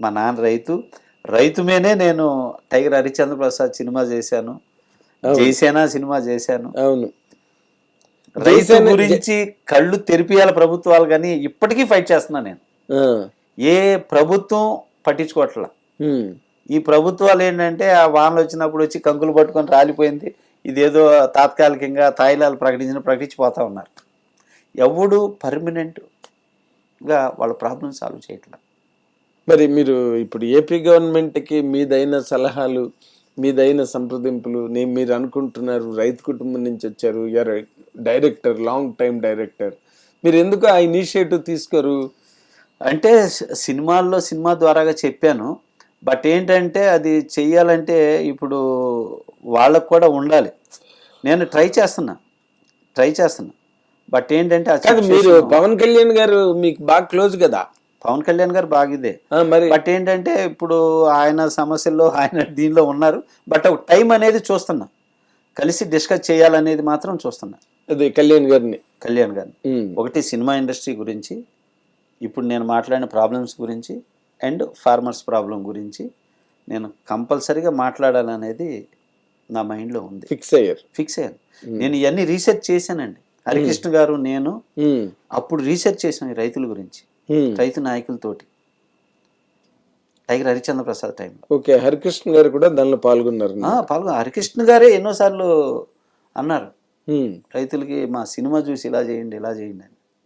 మా నాన్న రైతు మీనే నేను టైగర్ హరిశ్చంద్ర ప్రసాద్ సినిమా చేశాను, జైసేన సినిమా చేశాను. అవును, రైతు గురించి కళ్ళు తెరిపియాల ప్రభుత్వాలు, కానీ ఇప్పటికీ ఫైట్ చేస్తున్నా నేను. ఏ ప్రభుత్వం పట్టించుకోవట్లా. ఈ ప్రభుత్వాలు ఏంటంటే ఆ వానలు వచ్చినప్పుడు వచ్చి కంకులు పట్టుకొని రాలిపోయింది, ఇదేదో తాత్కాలికంగా తాయిలాలు ప్రకటించిపోతా ఉన్నారు. ఎవడు పర్మనెంట్గా వాళ్ళ ప్రాబ్లం సాల్వ్ చేయట్లా. మరి మీరు ఇప్పుడు ఏపీ గవర్నమెంట్కి మీదైన సలహాలు, మీదైన సంప్రదింపులు, మీరు అనుకుంటున్నారు రైతు కుటుంబం నుంచి వచ్చారు, డైరెక్టర్, లాంగ్ టైం డైరెక్టర్, మీరు ఎందుకు ఆ ఇనిషియేటివ్ తీసుకోరు? అంటే సినిమా ద్వారాగా చెప్పాను. బట్ ఏంటంటే అది చెయ్యాలంటే ఇప్పుడు వాళ్ళకు కూడా ఉండాలి. నేను ట్రై చేస్తున్నా. బట్ ఏంటంటే మీరు పవన్ కళ్యాణ్ గారు మీకు బాగా క్లోజ్ కదా. పవన్ కళ్యాణ్ గారు బాగిదే మరి. బట్ ఏంటంటే ఇప్పుడు ఆయన సమస్యల్లో ఆయన దీనిలో ఉన్నారు. బట్ టైం అనేది చూస్తున్నా, కలిసి డిస్కస్ చేయాలనేది మాత్రం చూస్తున్నా. అదే కళ్యాణ్ గారిని. ఒకటి సినిమా ఇండస్ట్రీ గురించి, ఇప్పుడు నేను మాట్లాడిన ప్రాబ్లమ్స్ గురించి, అండ్ ఫార్మర్స్ ప్రాబ్లం గురించి నేను కంపల్సరీగా మాట్లాడాలనేది నా మైండ్లో ఉంది. ఫిక్స్ అయ్యాను. నేను ఇవన్నీ రీసెర్చ్ చేశానండి. హరికృష్ణ గారు నేను అప్పుడు రీసెర్చ్ చేశాను ఈ రైతుల గురించి, రైతు నాయకులతోటి, టైగర్ హరిశ్చంద్ర ప్రసాద్ టైంలో. ఓకే, హరికృష్ణ గారు కూడా దానిలో పాల్గొన్నారు. హరికృష్ణ గారే ఎన్నోసార్లు అన్నారు రైతులకి, మా సినిమా చూసి ఇలా చేయండి అని.